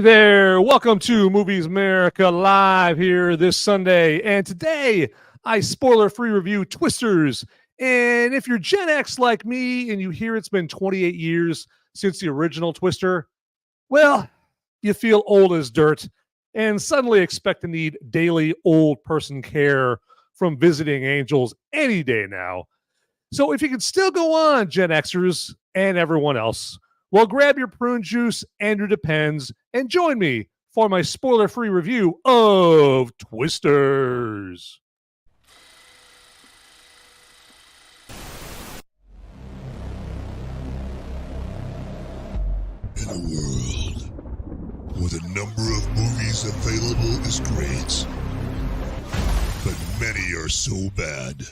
there, welcome to Movies Merica Live here this Sunday, and today I spoiler-free review Twisters. And if you're Gen X like me and you hear it's been 28 years since the original Twister, well, you feel old as dirt and suddenly expect to need daily old person care from visiting angels any day now. So if you can still go on, Gen Xers and everyone else, well, grab your prune juice and your Depends and join me for my spoiler-free review of Twisters. In a world where the number of movies available is great, but many are so bad,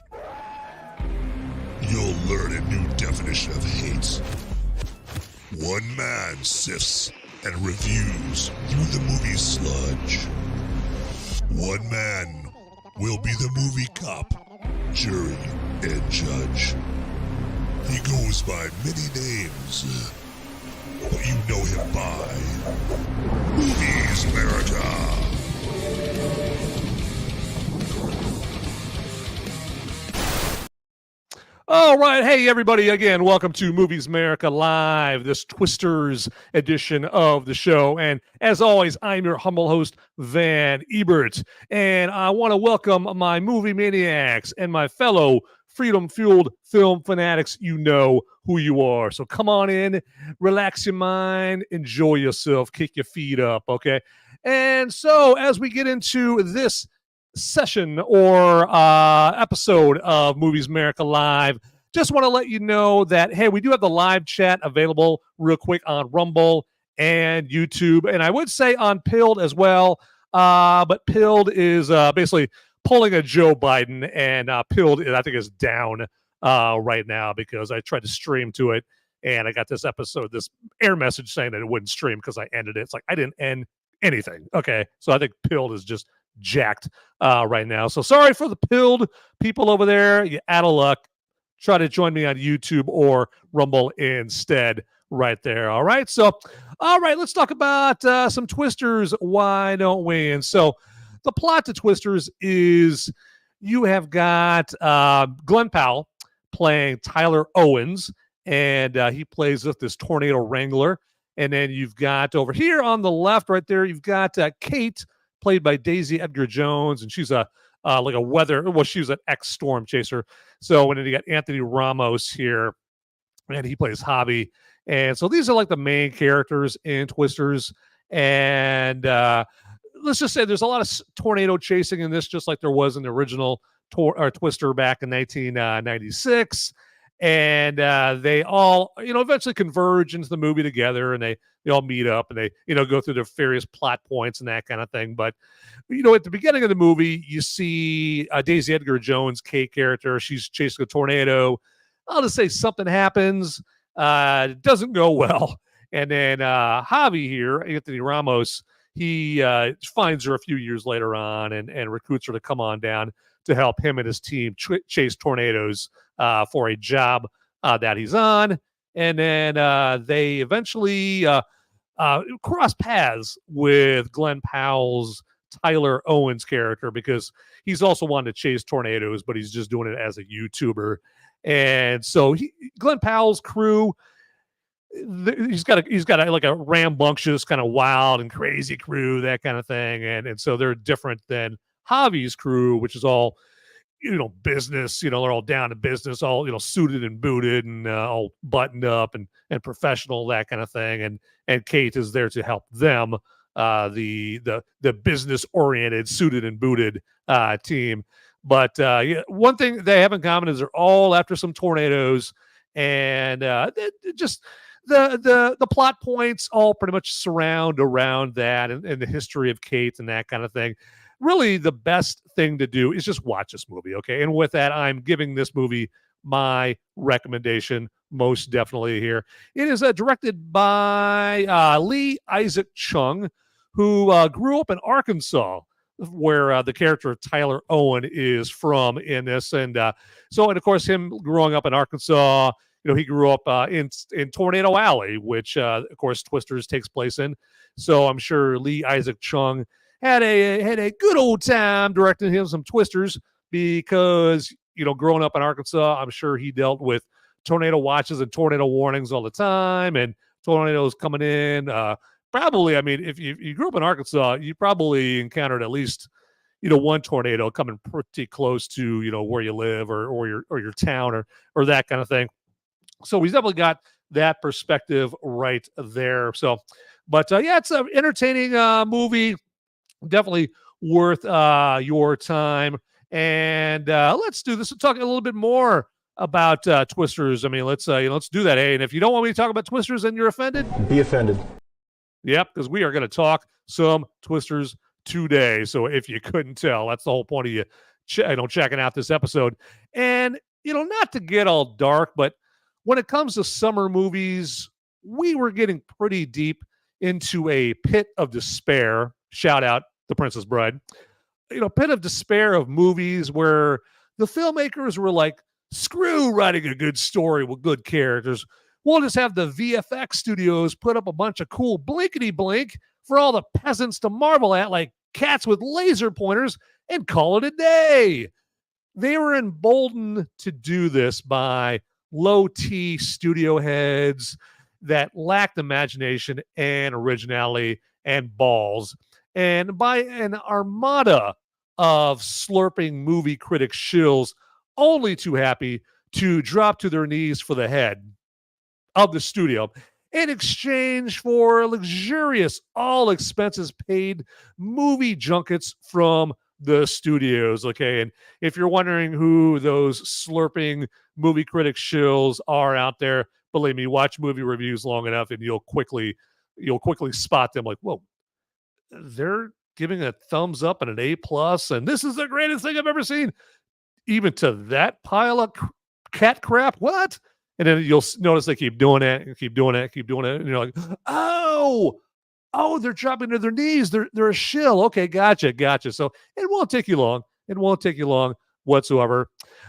you'll learn a new definition of hate. One man sifts and reviews through the movie sludge. One man will be the movie cop, jury, and judge. He goes by many names, but you know him by Movies Merica. All right. Hey, everybody. Again, welcome to Movies Merica Live, this Twisters edition of the show. And as always, I'm your humble host, Van Ebert. And I want to welcome my movie maniacs and my fellow freedom-fueled film fanatics. You know who you are. So come on in, relax your mind, enjoy yourself, kick your feet up, okay? And so as we get into this session or episode of Movies Merica Live, just want to let you know that, hey, we do have the live chat available real quick on Rumble and YouTube, and I would say on Pilled as well, but Pilled is basically pulling a Joe Biden, and Pilled, I think, is down right now because I tried to stream to it, and I got this error message saying that it wouldn't stream because I ended it. It's like, I didn't end anything, okay? So I think Pilled is just jacked right now. So sorry for the Pilled people over there. You're out of luck. Try to join me on YouTube or Rumble instead right there. All right. So, all right, let's talk about some Twisters. Why don't we? And so the plot to Twisters is you have got Glen Powell playing Tyler Owens, and he plays with this tornado wrangler. And then you've got over here on the left right there, you've got Kate, played by Daisy Edgar-Jones, and she's like a weather, well, she was an ex-storm chaser. So, and then you got Anthony Ramos here, and he plays Hobby. And so these are like the main characters in Twisters. And let's just say there's a lot of tornado chasing in this, just like there was in the original Twister back in 1996. And they all, eventually converge into the movie together, and they all meet up, and they, go through their various plot points and that kind of thing. But, at the beginning of the movie, you see Daisy Edgar-Jones, Kate character. She's chasing a tornado. I'll just say something happens. It doesn't go well. And then Javi here, Anthony Ramos, he finds her a few years later on and recruits her to come on down to help him and his team chase tornadoes for a job that he's on. And then they eventually cross paths with Glen Powell's Tyler Owens character, because he's also wanted to chase tornadoes, but he's just doing it as a YouTuber. And so Glen Powell's crew, he's got like a rambunctious, kind of wild and crazy crew, that kind of thing. And so they're different than Javi's crew, which is all, business, they're all down to business, all, suited and booted and all buttoned up and professional, that kind of thing. And Kate is there to help them, the business oriented, suited and booted team. But one thing they have in common is they're all after some tornadoes, and just the plot points all pretty much surround around that and the history of Kate and that kind of thing. Really, the best thing to do is just watch this movie, okay? And with that, I'm giving this movie my recommendation, most definitely here. It is directed by Lee Isaac Chung, who grew up in Arkansas, where the character of Tyler Owen is from in this. And of course, him growing up in Arkansas, he grew up in Tornado Alley, which of course Twisters takes place in. So I'm sure Lee Isaac Chung had a good old time directing him some Twisters because growing up in Arkansas, I'm sure he dealt with tornado watches and tornado warnings all the time, and tornadoes coming in. Probably, I mean, if you grew up in Arkansas, you probably encountered at least one tornado coming pretty close to where you live or your town or that kind of thing. So he's definitely got that perspective right there. So, but yeah, it's an entertaining movie, definitely worth your time. And let's do this and talk a little bit more about Twisters. I mean, let's do that. Hey, and if you don't want me to talk about Twisters and you're offended, be offended. Yep, because we are going to talk some Twisters today. So if you couldn't tell, that's the whole point of you checking out this episode. And not to get all dark, but when it comes to summer movies, we were getting pretty deep into a pit of despair. Shout out The Princess Bride. Pit of despair of movies where the filmmakers were like, screw writing a good story with good characters. We'll just have the VFX studios put up a bunch of cool blinkety blink for all the peasants to marvel at, like cats with laser pointers, and call it a day. They were emboldened to do this by low-T studio heads that lacked imagination and originality and balls, and by an armada of slurping movie critic shills only too happy to drop to their knees for the head of the studio in exchange for luxurious, all expenses paid movie junkets from the studios. Okay. And if you're wondering who those slurping movie critic shills are out there, believe me, watch movie reviews long enough and you'll quickly spot them like, whoa, they're giving a thumbs up and an A+, and this is the greatest thing I've ever seen. Even to that pile of cat crap, what? And then you'll notice they keep doing it and keep doing it, and you're like, oh, they're dropping to their knees. They're a shill. Okay, gotcha. So it won't take you long. It won't take you long whatsoever.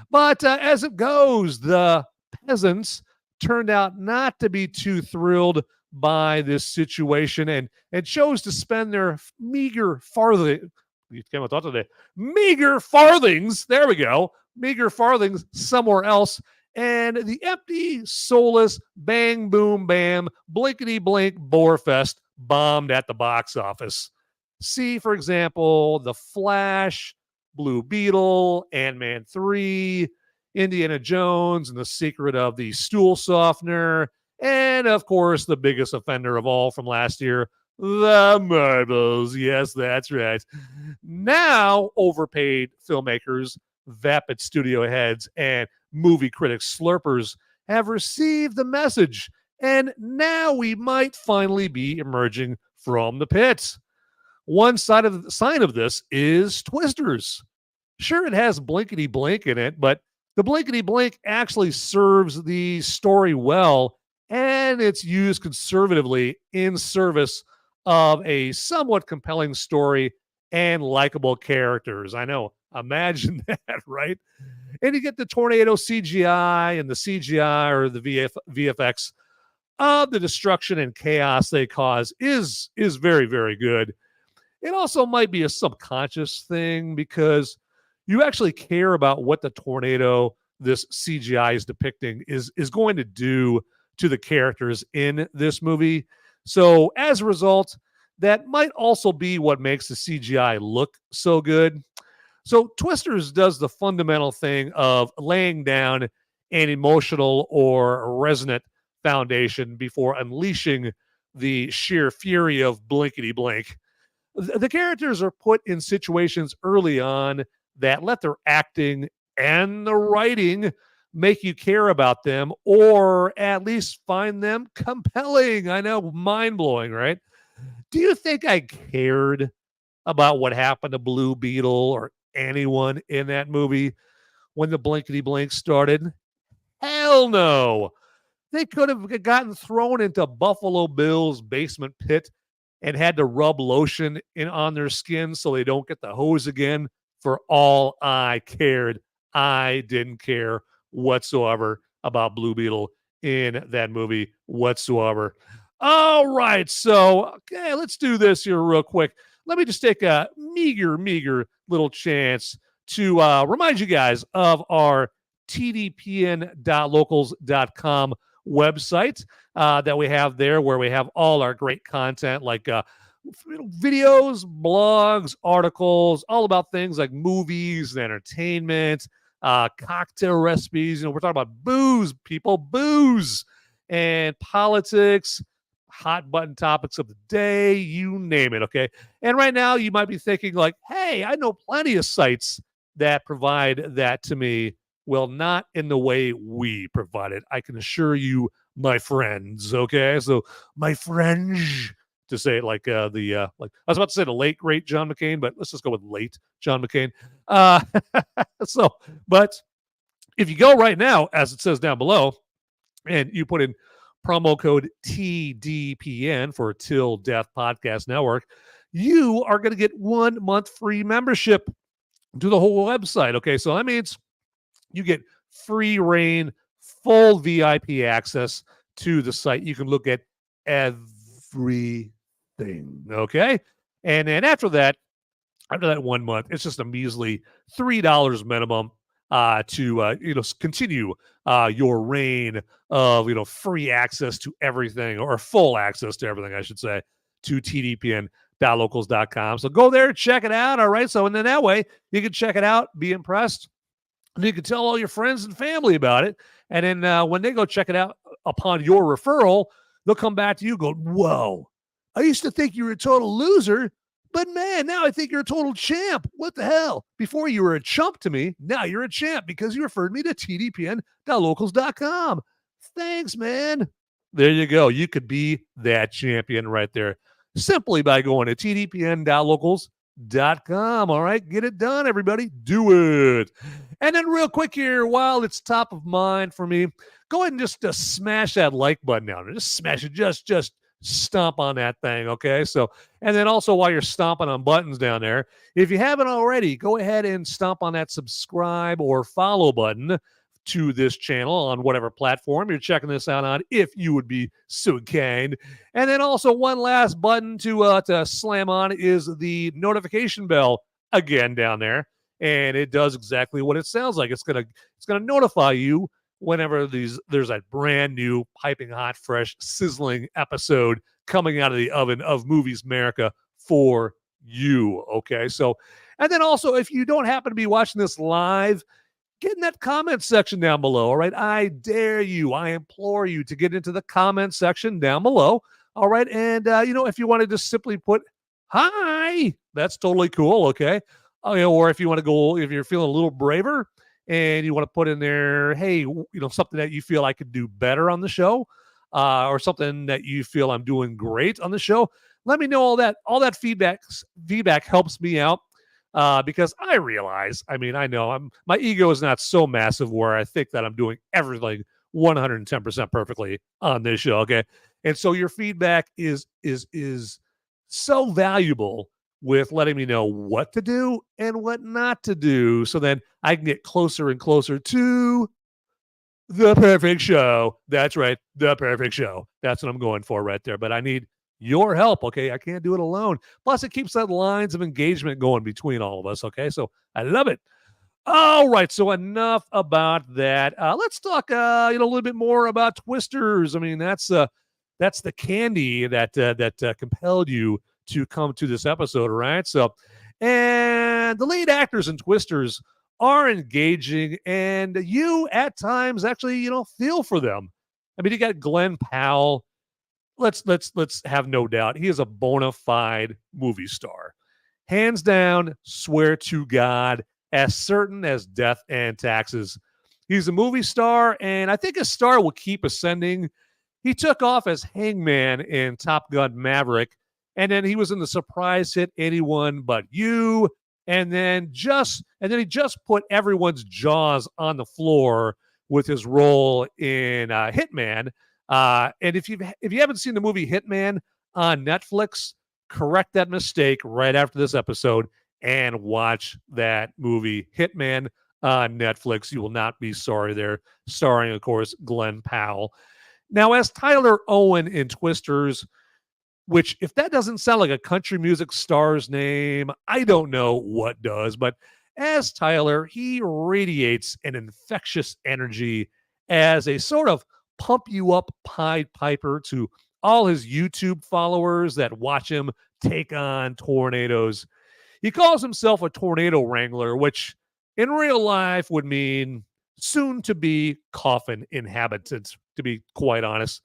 But as it goes, the peasants turned out not to be too thrilled by this situation and chose to spend their meager farthings. Meager farthings. There we go. Meager farthings somewhere else. And the empty, soulless, bang, boom, bam, blinkety blink bore fest bombed at the box office. See, for example, The Flash, Blue Beetle, Ant-Man 3, Indiana Jones and the Secret of the Stool Softener, and of course, the biggest offender of all from last year, The Marbles. Yes, that's right. Now, overpaid filmmakers, vapid studio heads, and movie critics slurpers have received the message, and now we might finally be emerging from the pit. One sign of this is Twisters. Sure, it has blinkety blink in it, but the blinkety blink actually serves the story well, and it's used conservatively in service of a somewhat compelling story and likable characters. I know. Imagine that, right? And you get the tornado CGI and the CGI or the VFX of the destruction and chaos they cause is very, very good. It also might be a subconscious thing because you actually care about what the tornado this CGI is depicting is going to do to the characters in this movie. So as a result, that might also be what makes the CGI look so good. So Twisters does the fundamental thing of laying down an emotional or resonant foundation before unleashing the sheer fury of blinkety blink. The characters are put in situations early on that let their acting and the writing make you care about them or at least find them compelling. I know, mind-blowing, right? Do you think I cared about what happened to Blue Beetle or anyone in that movie when the blinkety blink started? Hell no. They could have gotten thrown into Buffalo Bill's basement pit and had to rub lotion on their skin so they don't get the hose again. For all I cared, I didn't care whatsoever about Blue Beetle in that movie whatsoever. All right, so okay, let's do this here real quick. Let me just take a meager little chance to remind you guys of our tdpn.locals.com website that we have there, where we have all our great content like videos, blogs, articles, all about things like movies and entertainment, cocktail recipes. We're talking about booze, people, booze, and politics, hot button topics of the day, you name it, okay? And right now you might be thinking like, hey, I know plenty of sites that provide that to me. Well, not in the way we provide it. I can assure you, my friends, okay? So my friends, to say it like like I was about to say the late great John McCain, but let's just go with late John McCain. But if you go right now, as it says down below, and you put in promo code TDPN for Till Death Podcast Network, you are going to get 1 month free membership to the whole website. Okay, so that means you get free reign, full VIP access to the site. You can look at everything. Okay, and then after that 1 month, it's just a measly $3 minimum to continue your reign of free access to everything, or full access to everything, I should say, to tdpn.locals.com. So go there, check it out. All right. So, and then that way you can check it out, be impressed, and you can tell all your friends and family about it. And then when they go check it out upon your referral, they'll come back to you going, whoa, I used to think you were a total loser, but man, now I think you're a total champ. What the hell? Before you were a chump to me, now you're a champ because you referred me to tdpn.locals.com. Thanks, man. There you go. You could be that champion right there simply by going to tdpn.locals.com. All right, get it done, everybody. Do it. And then real quick here, while it's top of mind for me, go ahead and just smash that like button down. Just smash it. Just stomp on that thing, okay? So, and then also while you're stomping on buttons down there, if you haven't already, go ahead and stomp on that subscribe or follow button to this channel on whatever platform you're checking this out on, if you would be so kind. And then also one last button to slam on is the notification bell again down there, and it does exactly what it sounds like. It's gonna notify you whenever there's a brand new, piping hot, fresh, sizzling episode coming out of the oven of Movies America for you. Okay, so, and then also, if you don't happen to be watching this live, get in that comment section down below. All right, I dare you, I implore you to get into the comment section down below. All right, and if you want to just simply put hi, that's totally cool. Okay, or if you want to go, if you're feeling a little braver, and you want to put in there, hey, something that you feel I could do better on the show, or something that you feel I'm doing great on the show, let me know all that. All that feedback helps me out, because I realize, I know my ego is not so massive where I think that I'm doing everything 110% perfectly on this show. Okay, and so your feedback is so valuable with letting me know what to do and what not to do, so then I can get closer and closer to the perfect show. That's right, the perfect show. That's what I'm going for right there. But I need your help, okay? I can't do it alone. Plus, it keeps that lines of engagement going between all of us, okay? So I love it. All right, so enough about that. Let's talk a little bit more about Twisters. That's the candy that compelled you to come to this episode, right? So, and the lead actors in Twisters are engaging, and you at times actually, feel for them. You got Glen Powell. Let's have no doubt, he is a bona fide movie star, hands down. Swear to God, as certain as death and taxes, he's a movie star, and I think his star will keep ascending. He took off as Hangman in Top Gun Maverick, and then he was in the surprise hit Anyone But You, and then he just put everyone's jaws on the floor with his role in Hitman. And if you haven't seen the movie Hitman on Netflix, correct that mistake right after this episode and watch that movie Hitman on Netflix. You will not be sorry there. Starring, of course, Glen Powell. Now, as Tyler Owen in Twisters, which if that doesn't sound like a country music star's name, I don't know what does. But as Tyler, he radiates an infectious energy as a sort of pump you up Pied Piper to all his YouTube followers that watch him take on tornadoes. He calls himself a tornado wrangler, which in real life would mean soon to be coffin inhabitant, to be quite honest.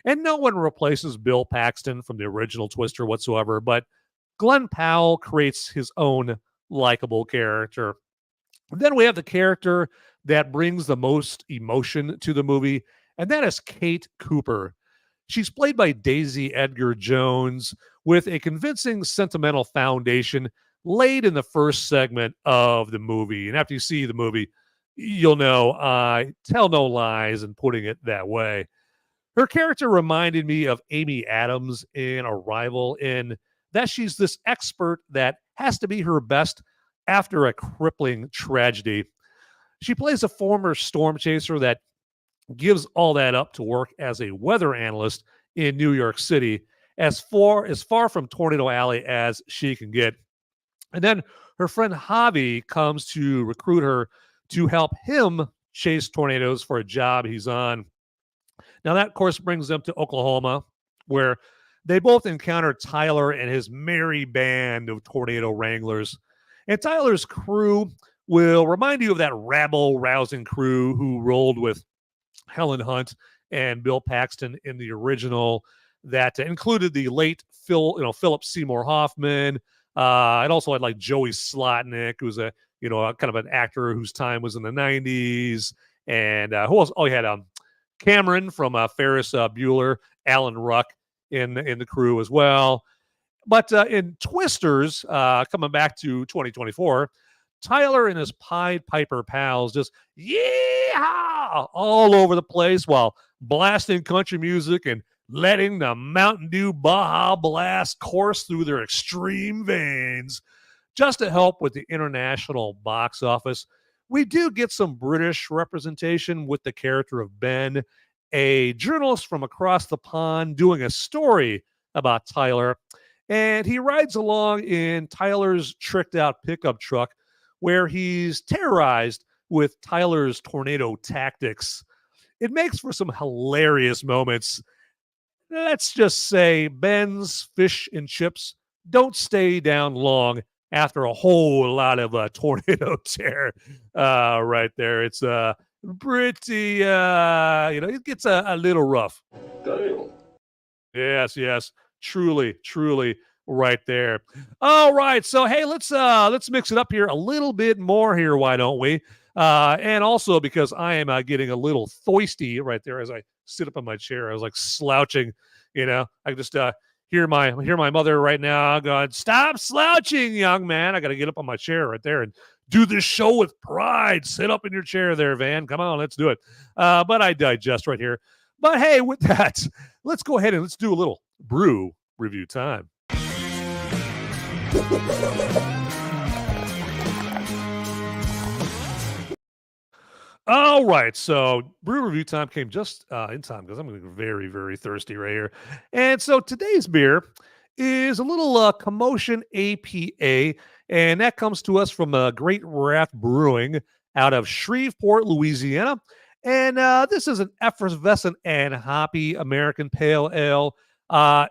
And no one replaces Bill Paxton from the original Twister whatsoever, but Glen Powell creates his own likable character. And then we have the character that brings the most emotion to the movie, and that is Kate Cooper. She's played by Daisy Edgar-Jones with a convincing sentimental foundation laid in the first segment of the movie. And after you see the movie, you'll know I tell no lies in putting it that way. Her character reminded me of Amy Adams in Arrival in that she's this expert that has to be her best after a crippling tragedy. She plays a former storm chaser that gives all that up to work as a weather analyst in New York City, as far from Tornado Alley as she can get. And then her friend Javi comes to recruit her to help him chase tornadoes for a job he's on. Now, that, of course, brings them to Oklahoma, where they both encounter Tyler and his merry band of tornado wranglers. And Tyler's crew will remind you of that rabble-rousing crew who rolled with Helen Hunt and Bill Paxton in the original that included the late Philip Seymour Hoffman. And also had like Joey Slotnick, who's a kind of an actor whose time was in the 90s. And who else? Oh, you had Cameron from Ferris Bueller, Alan Ruck in the crew as well. But in Twisters, coming back to 2024, Tyler and his Pied Piper pals just yeehaw all over the place while blasting country music and letting the Mountain Dew Baja Blast course through their extreme veins. Just to help with the international box office, we do get some British representation with the character of Ben, a journalist from across the pond doing a story about Tyler. And he rides along in Tyler's tricked out pickup truck where he's terrorized with Tyler's tornado tactics. It makes for some hilarious moments. Let's just say Ben's fish and chips don't stay down long after a whole lot of tornado tear right there. It's pretty, it gets a little rough. Daryl. Yes, truly right there. All right, so hey, let's mix it up here a little bit more here. Why don't we? And also because I am getting a little thirsty right there as I sit up in my chair. I was like slouching. I just hear my mother right now going, "Stop slouching, young man." I got to get up on my chair right there and do this show with pride. Sit up in your chair there, Van. Come on, let's do it. But I digest right here. But hey, with that, let's go ahead and let's do a little brew review time. All right, so brew review time came just in time because I'm going to be very, very thirsty right here. And so today's beer is a little Commotion APA, and that comes to us from Great Raft Brewing out of Shreveport, Louisiana. And this is an effervescent and hoppy American Pale Ale. I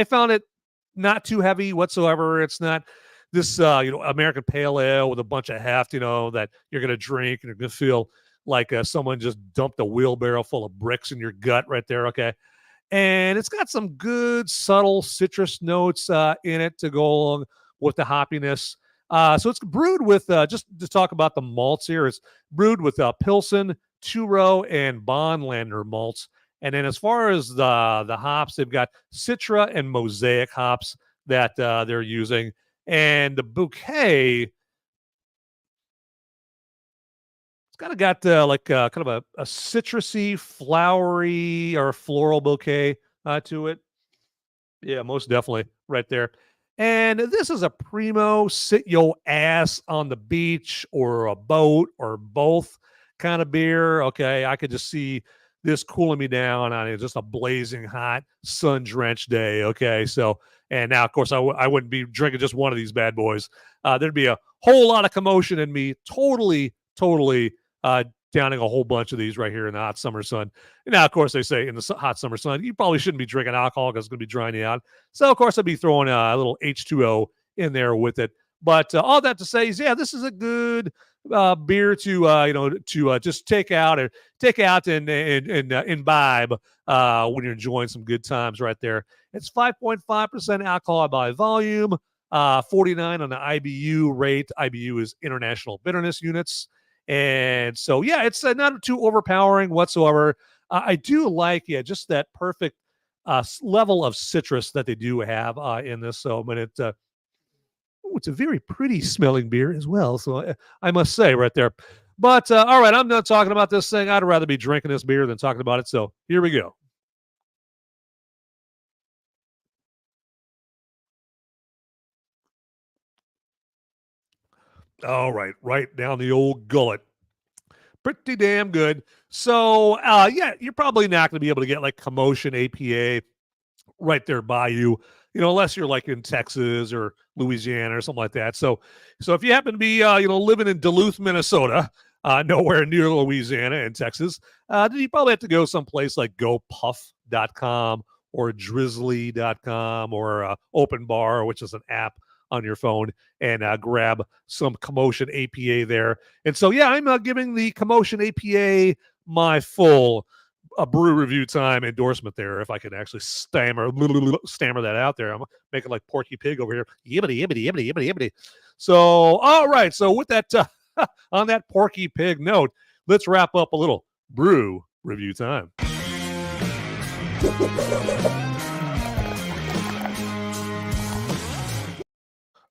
found it not too heavy whatsoever. It's not this American Pale Ale with a bunch of heft, that you're going to drink and you're going to feel like someone just dumped a wheelbarrow full of bricks in your gut right there. Okay. And it's got some good subtle citrus notes in it to go along with the hoppiness. So it's brewed with, just to talk about the malts here, it's brewed with Pilsen, Two-Row, and Bondlander malts. And then as far as the hops, they've got Citra and Mosaic hops that they're using. And the bouquet, it's kind of got kind of a citrusy, flowery, or floral bouquet to it. Yeah, most definitely right there. And this is a primo sit your ass on the beach or a boat or both kind of beer. Okay, I could just see this cooling me down on just a blazing hot sun-drenched day. Okay, so and now of course I wouldn't be drinking just one of these bad boys. There'd be a whole lot of commotion in me. Totally downing a whole bunch of these right here in the hot summer sun. And now, of course, they say in the hot summer sun, you probably shouldn't be drinking alcohol because it's going to be drying you out. So, of course, I'd be throwing a little H2O in there with it. But all that to say is, yeah, this is a good beer to just take out and imbibe when you're enjoying some good times right there. It's 5.5% alcohol by volume, 49 on the IBU rate. IBU is International Bitterness Units. And so, yeah, it's not too overpowering whatsoever. I do like, just that perfect level of citrus that they do have in this. So, but it's a very pretty smelling beer as well. So I must say right there. But all right, I'm not talking about this thing. I'd rather be drinking this beer than talking about it. So here we go. All right, right down the old gullet. Pretty damn good. So, yeah, you're probably not going to be able to get like Commotion APA right there by you, unless you're like in Texas or Louisiana or something like that. So if you happen to be, living in Duluth, Minnesota, nowhere near Louisiana and Texas, then you probably have to go someplace like GoPuff.com or Drizzly.com or Open Bar, which is an app on your phone, and grab some Commotion APA there. And so, yeah, I'm giving the Commotion APA my full brew review time endorsement there. If I could actually stammer that out there, I'm making like Porky Pig over here. Yibbity, yibbity, yibbity, yibbity, yibbity. So, all right. So with that, on that Porky Pig note, let's wrap up a little brew review time.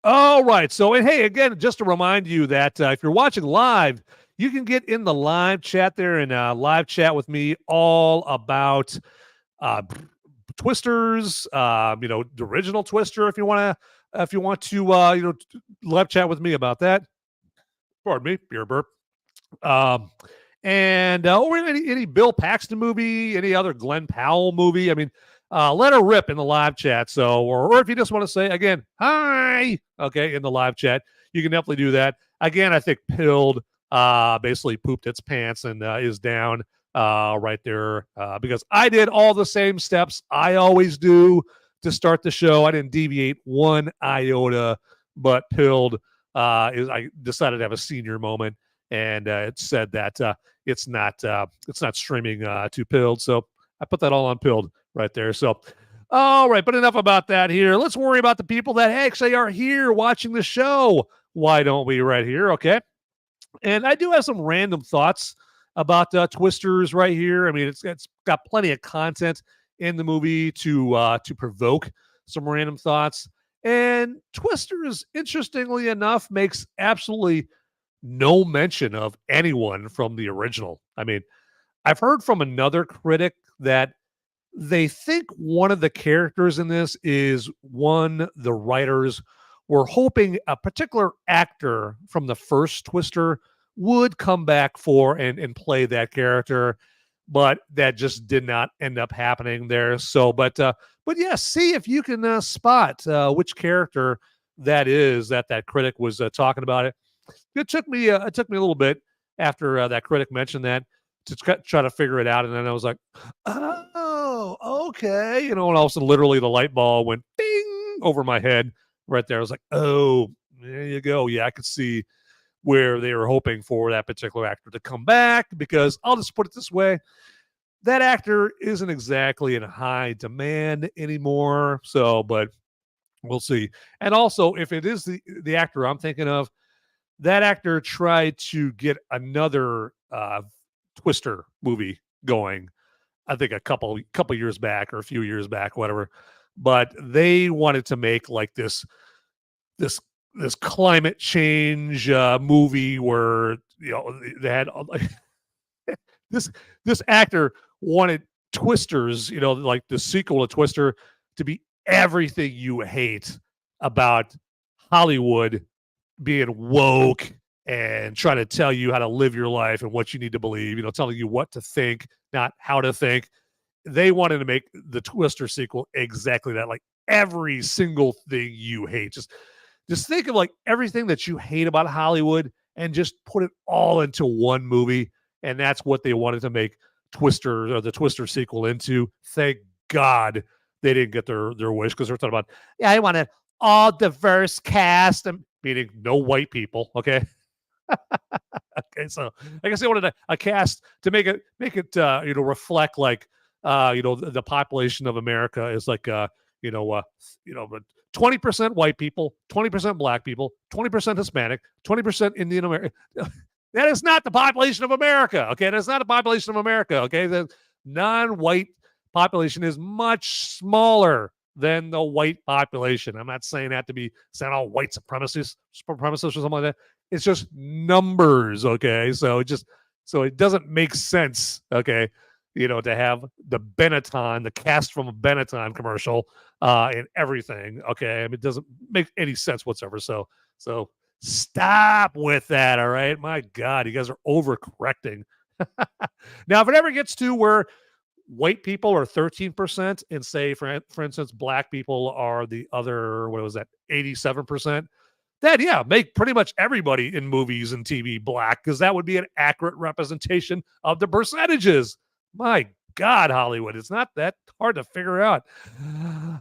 All right. So, and hey, again, just to remind you that if you're watching live, you can get in the live chat there and live chat with me all about twisters, the original twister. If you want to, live chat with me about that. Pardon me, beer burp. And or any Bill Paxton movie, any other Glen Powell movie. I mean, let her rip in the live chat. So, or if you just want to say again, hi, okay, in the live chat, you can definitely do that. Again, I think Pilled basically pooped its pants and is down right there because I did all the same steps I always do to start the show. I didn't deviate one iota, but Pilled I decided to have a senior moment, and it said that it's not streaming to Pilled, so I put that all on Pilled right there. So, all right, but enough about that here. Let's worry about the people that actually are here watching the show. Why don't we right here? Okay. And I do have some random thoughts about twisters right here. I mean, it's got plenty of content in the movie to provoke some random thoughts. And twisters, interestingly enough, makes absolutely no mention of anyone from the original. I mean, I've heard from another critic that they think one of the characters in this is one the writers were hoping a particular actor from the first Twister would come back for and play that character, but that just did not end up happening there. So, but yeah, see if you can spot which character that is that critic was talking about it. It took me a little bit after that critic mentioned that to try to figure it out, and then I was like, oh, okay, and all of a sudden, literally, the light bulb went ding over my head right there. I was like, oh, there you go. Yeah, I could see where they were hoping for that particular actor to come back, because I'll just put it this way. That actor isn't exactly in high demand anymore. So, but we'll see. And also, if it is the actor I'm thinking of, that actor tried to get another Twister movie going, I think a couple years back or a few years back, whatever. But they wanted to make like this climate change movie where they had this actor wanted Twisters, like the sequel to Twister, to be everything you hate about Hollywood being woke and trying to tell you how to live your life and what you need to believe, telling you what to think, not how to think. They wanted to make the Twister sequel exactly that, like every single thing you hate. Just think of like everything that you hate about Hollywood and just put it all into one movie. And that's what they wanted to make Twister or the Twister sequel into. Thank God they didn't get their wish, because they're talking about, I want an all diverse cast, meaning no white people. Okay. Okay. So I guess they wanted a cast to make it reflect like, the population of America is like, 20% white people, 20% black people, 20% Hispanic, 20% Indian American. That is not the population of America. Okay. That's not the population of America. Okay. The non-white population is much smaller than the white population. I'm not saying that to sound all white supremacists or something like that. It's just numbers. Okay. So it doesn't make sense. Okay. To have the Benetton, the cast from a Benetton commercial, and everything. Okay. It doesn't make any sense whatsoever. So stop with that. All right. My God, you guys are overcorrecting. Now, if it ever gets to where white people are 13% and say, for instance, black people are the other, 87%, then yeah, make pretty much everybody in movies and TV black, because that would be an accurate representation of the percentages. My God, Hollywood, it's not that hard to figure out.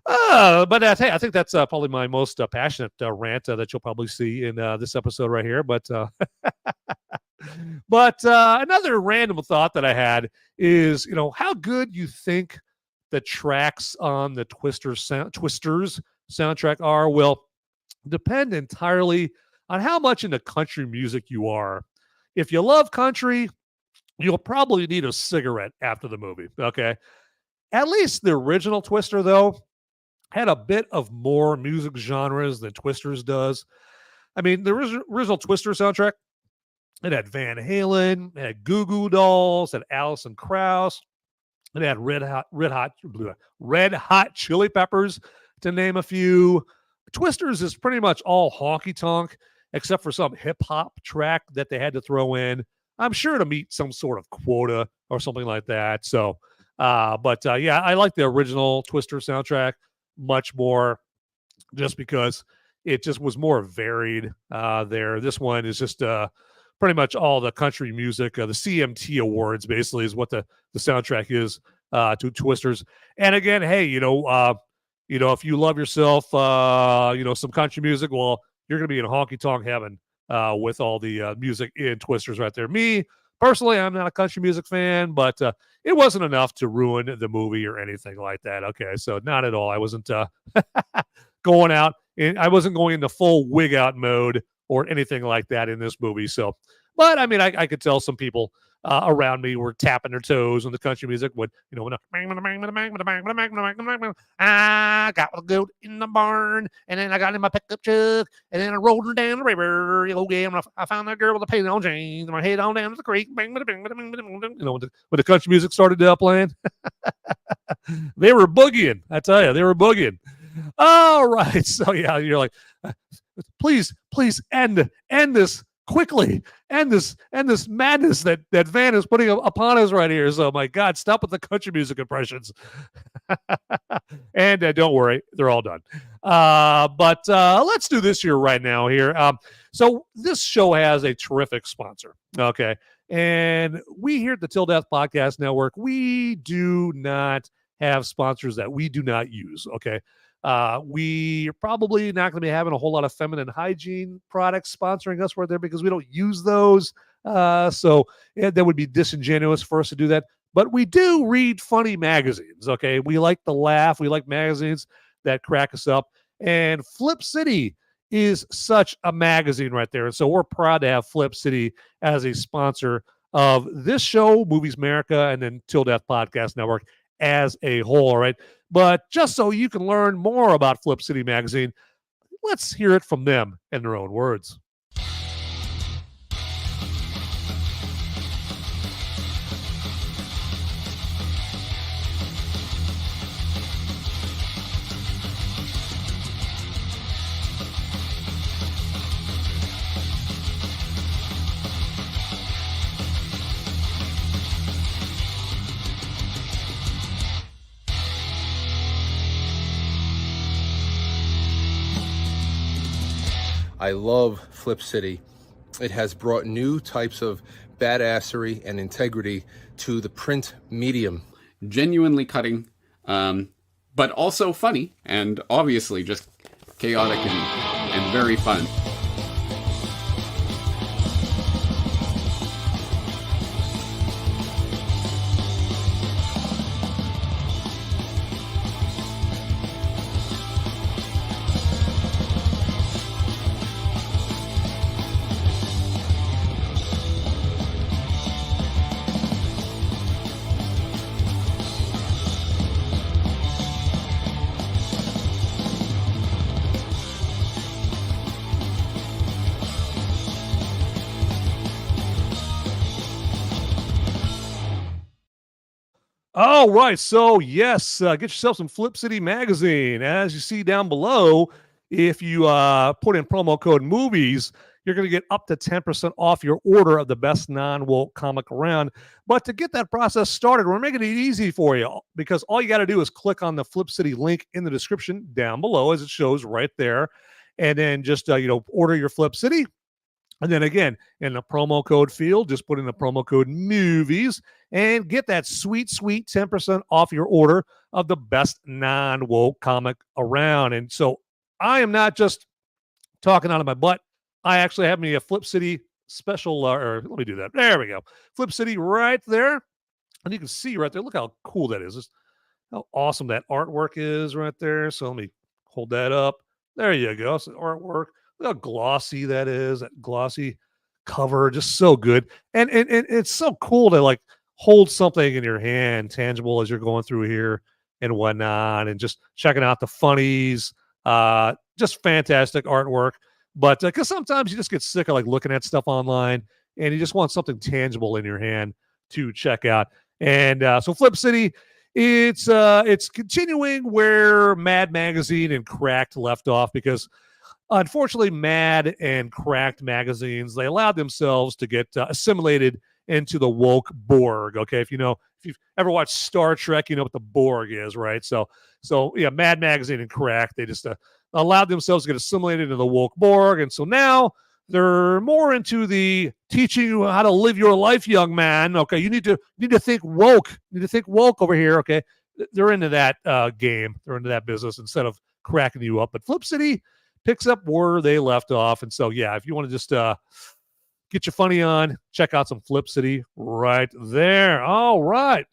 But hey, I think that's probably my most passionate rant that you'll probably see in this episode right here. But another random thought that I had is, how good you think the tracks on the Twisters soundtrack are will depend entirely on how much into country music you are. If you love country, you'll probably need a cigarette after the movie, okay? At least the original Twister, though, had a bit of more music genres than Twisters does. I mean, the original Twister soundtrack, it had Van Halen, it had Goo Goo Dolls, it had Alison Krauss, it had Red Hot Chili Peppers, to name a few. Twisters is pretty much all honky-tonk, except for some hip-hop track that they had to throw in. I'm sure to meet some sort of quota or something like that. So, yeah, I like the original Twister soundtrack much more, just because it just was more varied there. This one is just pretty much all the country music. The CMT Awards basically is what the soundtrack is to Twisters. And again, hey, if you love yourself, some country music, well, you're going to be in honky-tonk heaven with all the music in Twisters right there. Me, personally, I'm not a country music fan, but it wasn't enough to ruin the movie or anything like that. Okay, so not at all. I wasn't going out, and I wasn't going into full wig out mode or anything like that in this movie. So, but I mean, I could tell some people around me were tapping their toes when the country music would, when I got the goat in the barn, and then I got in my pickup truck, and then I rolled her down the river. And I found that girl with the paint on jeans, and I head on down to the creek. When the country music started playing, they were boogieing. I tell you, they were boogieing. All right, so yeah, you're like, please end this quickly, end this madness that Van is putting upon us right here. So my God, stop with the country music impressions. And don't worry, they're all done. But let's do this here right now here. So this show has a terrific sponsor. Okay. And we here at the Till Death Podcast Network, we do not have sponsors that we do not use. Okay. We are probably not going to be having a whole lot of feminine hygiene products sponsoring us right there, because we don't use those. So that would be disingenuous for us to do that. But we do read funny magazines. Okay. We like to laugh. We like magazines that crack us up. And Flip City is such a magazine right there. And so we're proud to have Flip City as a sponsor of this show, Movies Merica, and then Till Death Podcast Network as a whole. All right. But just so you can learn more about Flip City Magazine, let's hear it from them in their own words. I love Flip City. It has brought new types of badassery and integrity to the print medium. Genuinely cutting, but also funny, and obviously just chaotic and very fun. All right, so yes, get yourself some Flip City magazine. As you see down below, if you put in promo code MOVIES, you're going to get up to 10% off your order of the best non-woke comic around. But to get that process started, we're making it easy for you because all you got to do is click on the Flip City link in the description down below, as it shows right there, and then just order your Flip City. And then again, in the promo code field, just put in the promo code MOVIES and get that sweet, sweet 10% off your order of the best non-woke comic around. And so I am not just talking out of my butt. I actually have me a Flip City special, or let me do that. There we go. Flip City right there. And you can see right there, look how cool that is. Just how awesome that artwork is right there. So let me hold that up. There you go. So artwork. Look how glossy that is, that glossy cover, just so good. And it's so cool to like hold something in your hand, tangible, as you're going through here and whatnot, and just checking out the funnies. Just fantastic artwork. But because sometimes you just get sick of like looking at stuff online, and you just want something tangible in your hand to check out. And so Flip City, it's continuing where Mad Magazine and Cracked left off, because unfortunately, Mad and Cracked magazines, they allowed themselves to get assimilated into the woke Borg. Okay, if you've ever watched Star Trek, you know what the Borg is, right? So yeah, Mad Magazine and Cracked, they just allowed themselves to get assimilated into the woke Borg, and so now they're more into the teaching you how to live your life, young man. Okay, you need to think woke. You need to think woke over here. Okay, they're into that game. They're into that business instead of cracking you up. But Flip City picks up where they left off. And so, yeah, if you want to just get your funny on, check out some Flip City right there. All right.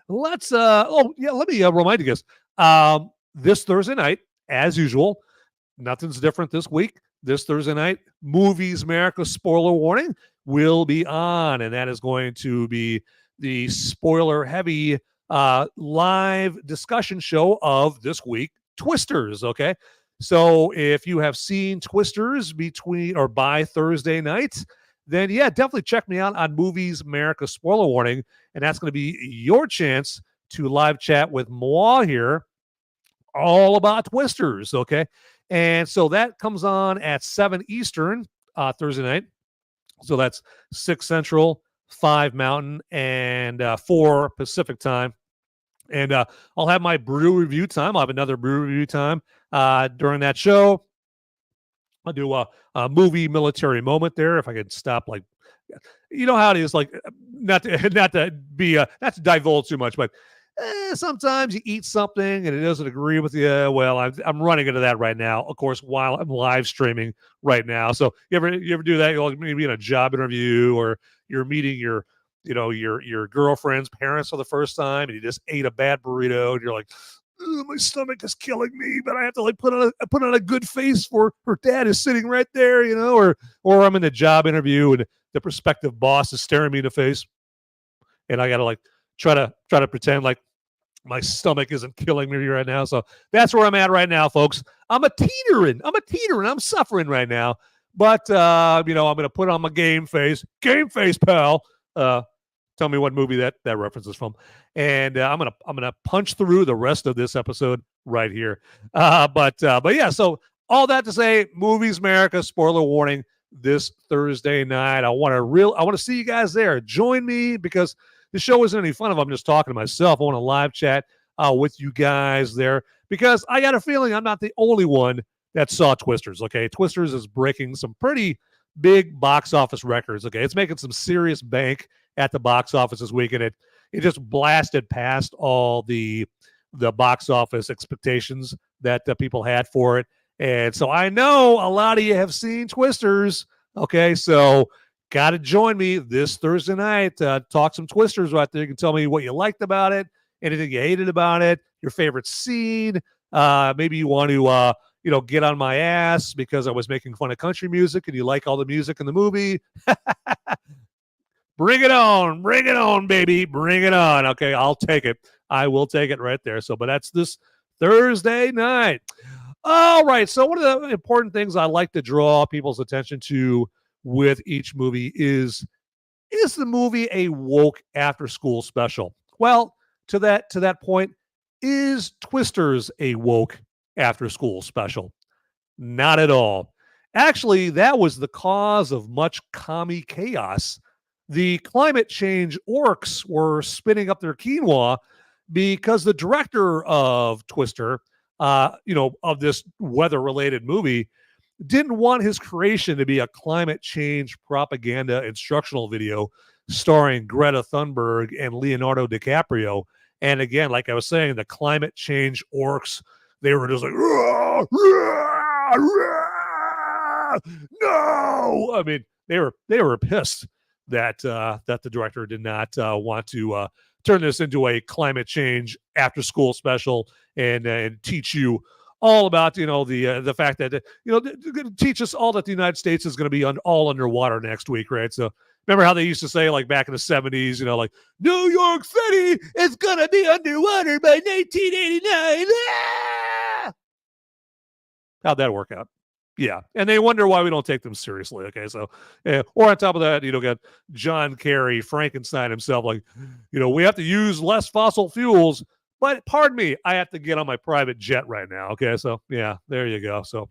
Let's, let me remind you guys, this Thursday night, as usual, nothing's different this week. This Thursday night, Movies Merica Spoiler Warning will be on, and that is going to be the spoiler-heavy live discussion show of this week, Twisters, okay? So if you have seen Twisters by Thursday night, then yeah, definitely check me out on Movies Merica Spoiler Warning, and that's going to be your chance to live chat with Maura here all about Twisters, okay? And so that comes on at 7 Eastern Thursday night. So that's 6 Central, 5 Mountain, and 4 Pacific time. And I'll have my brew review time. I'll have another brew review time during that show. I'll do a movie military moment there. If I could stop, like, you know how it is, like, not to divulge too much, but sometimes you eat something and it doesn't agree with you. Well, I'm running into that right now, of course, while I'm live streaming right now. So you ever do that? You'll maybe in a job interview, or you're meeting your girlfriend's parents for the first time, and you just ate a bad burrito, and you're like, my stomach is killing me, but I have to like put on a good face for her dad is sitting right there, or I'm in a job interview and the prospective boss is staring me in the face, and I gotta like try to pretend like my stomach isn't killing me right now. So that's where I'm at right now, folks. I'm a teetering. I'm suffering right now, but I'm gonna put on my game face, pal. Tell me what movie that reference is from, and I'm gonna punch through the rest of this episode right here. But yeah. So all that to say, Movies Merica Spoiler Warning this Thursday night. I want to see you guys there. Join me, because the show isn't any fun if I'm just talking to myself. I want to live chat with you guys there, because I got a feeling I'm not the only one that saw Twisters. Okay, Twisters is breaking some pretty big box office records. Okay, it's making some serious bank at the box office this week, and it just blasted past all the box office expectations that people had for it. And so I know a lot of you have seen Twisters. Okay, so got to join me this Thursday night. Talk some Twisters right there. You can tell me what you liked about it, anything you hated about it, your favorite scene. Maybe you want to get on my ass because I was making fun of country music and you like all the music in the movie. Bring it on, baby. Bring it on. Okay, I'll take it. I will take it right there. So, but that's this Thursday night. All right. So one of the important things I like to draw people's attention to with each movie is the movie a woke after school special? Well, to that point, is Twisters a woke after school special? Not at all. Actually, that was the cause of much commie chaos. The climate change orcs were spinning up their quinoa because the director of Twister, of this weather-related movie, didn't want his creation to be a climate change propaganda instructional video starring Greta Thunberg and Leonardo DiCaprio. And again, like I was saying, the climate change orcs, they were just like, "Rah, rah, rah, no!" I mean, they were pissed that the director did not want to turn this into a climate change after school special and teach you all about the fact that teach us all that the United States is going to be all underwater next week, right? So remember how they used to say, like back in the 70s, like New York City is going to be underwater by 1989. Ah! How'd that work out? Yeah, and they wonder why we don't take them seriously. Okay, so or on top of that, got John Kerry, Frankenstein himself, like, we have to use less fossil fuels. But pardon me, I have to get on my private jet right now. Okay, so yeah, there you go. So,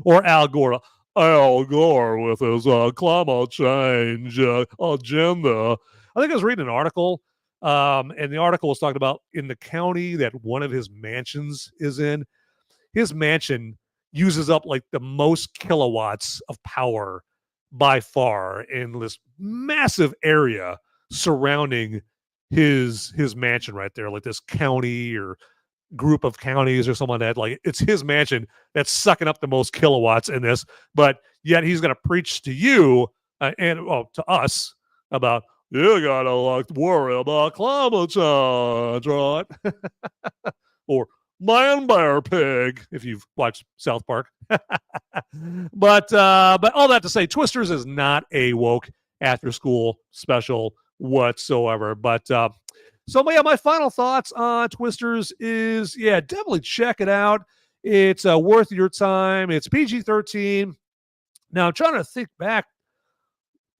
or Al Gore with his climate change agenda. I think I was reading an article, and the article was talking about in the county that one of his mansions is in. His mansion uses up like the most kilowatts of power by far in this massive area surrounding his mansion right there, like this county or group of counties or something like that. Like it's his mansion that's sucking up the most kilowatts in this, but yet he's going to preach to you and to us about, you gotta worry about climate change, right? Or Man Bear Pig, if you've watched South Park. But all that to say, Twisters is not a woke after school special whatsoever. But so my final thoughts on Twisters is, definitely check it out. It's worth your time. It's PG-13. Now I'm trying to think back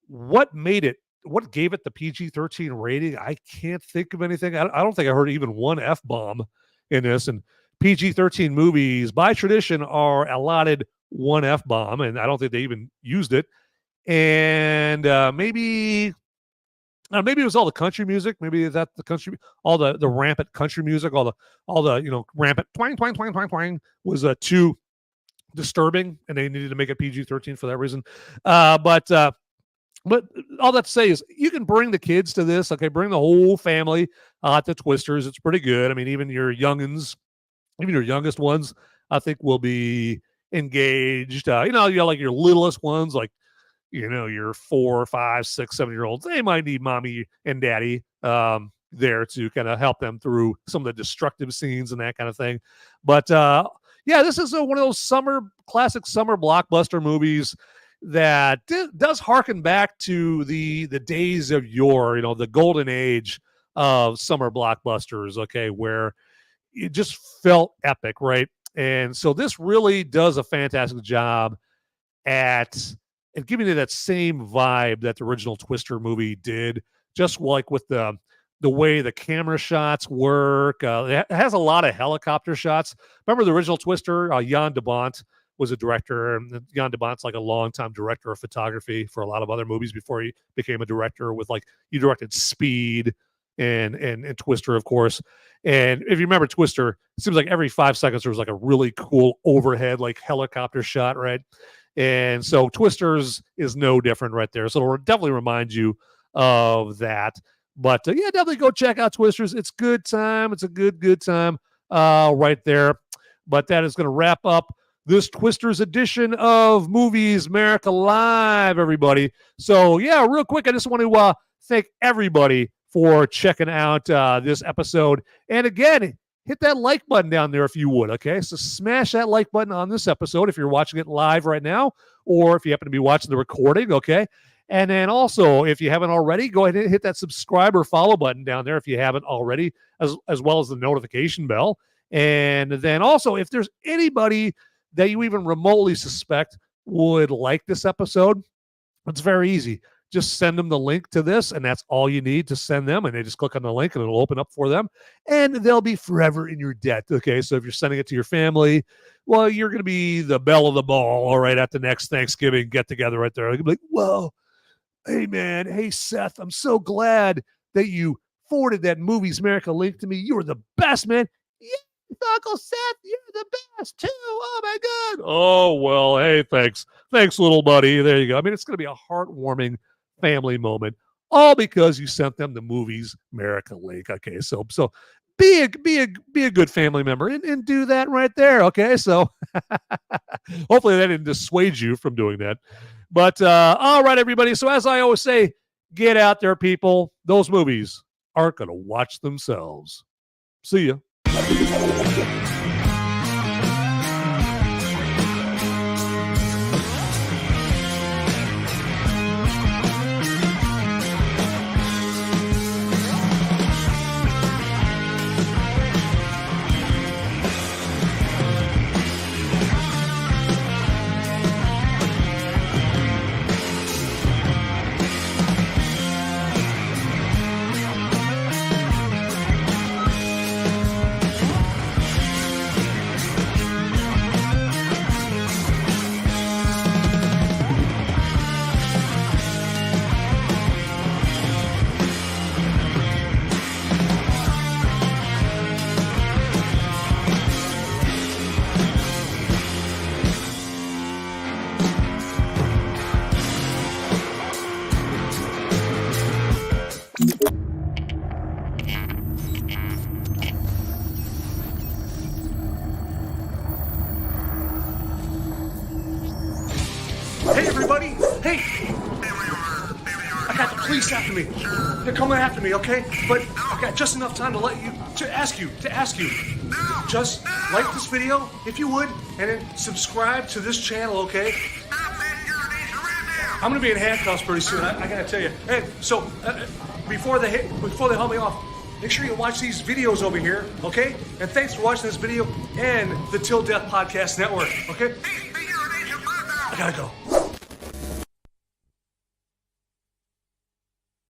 what gave it the PG-13 rating. I can't think of anything. I don't think I heard even one F-bomb in this, and PG-13 movies by tradition are allotted one F-bomb, and I don't think they even used it. And maybe it was all the country music. Maybe that the country, all the rampant country music, all the rampant twang twang twang twang twang was too disturbing, and they needed to make it PG-13 for that reason. But all that to say is you can bring the kids to this. Okay, bring the whole family to Twisters. It's pretty good. I mean, even your youngins, even your youngest ones, I think will be engaged. Like your littlest ones, like your 4, 5, 6, 7-year-olds. They might need mommy and daddy there to kind of help them through some of the destructive scenes and that kind of thing. But this is one of those classic summer blockbuster movies that does harken back to the days of yore, the golden age of summer blockbusters, okay, where it just felt epic, right? And so this really does a fantastic job at giving you that same vibe that the original Twister movie did, just like with the way the camera shots work. It has a lot of helicopter shots. Remember the original Twister? Jan de Bont was a director, and Jan de Bont's like a longtime director of photography for a lot of other movies before he became a director. He directed Speed and Twister, of course. And if you remember Twister, it seems like every 5 seconds there was like a really cool overhead, like helicopter shot, right? And so Twisters is no different right there. So it'll definitely remind you of that. But yeah, definitely go check out Twisters. It's good time. It's a good time right there. But that is going to wrap up this Twisters edition of Movies America Live, everybody. So yeah, real quick, I just want to thank everybody for checking out this episode. And again, hit that like button down there if you would, okay? So smash that like button on this episode if you're watching it live right now, or if you happen to be watching the recording, okay? And then also, if you haven't already, go ahead and hit that subscribe or follow button down there if you haven't already, as well as the notification bell. And then also, if there's anybody that you even remotely suspect would like this episode, it's very easy. Just send them the link to this, and that's all you need to send them. And they just click on the link, and it'll open up for them. And they'll be forever in your debt, okay? So if you're sending it to your family, well, you're going to be the belle of the ball, all right, at the next Thanksgiving get-together right there. You'll be like, whoa, hey, man, hey, Seth, I'm so glad that you forwarded that Movies America link to me. You were the best, man. Yeah, Uncle Seth, you're the best, too. Oh, my God. Oh, well, hey, thanks. Thanks, little buddy. There you go. I mean, it's going to be a heartwarming family moment, all because you sent them the Movies America link. Okay, so be a good family member and do that right there. Okay, so hopefully that didn't dissuade you from doing that. But all right, everybody. So as I always say, get out there, people. Those movies aren't going to watch themselves. See ya. Hey, everybody! Hey! I got the police after me. They're coming after me, okay? But I got just enough time to ask you. Just like this video, if you would, and then subscribe to this channel, okay? I'm gonna be in handcuffs pretty soon. I gotta tell you. Hey, so before they haul me off, make sure you watch these videos over here, okay? And thanks for watching this video and the Till Death Podcast Network, okay? I gotta go.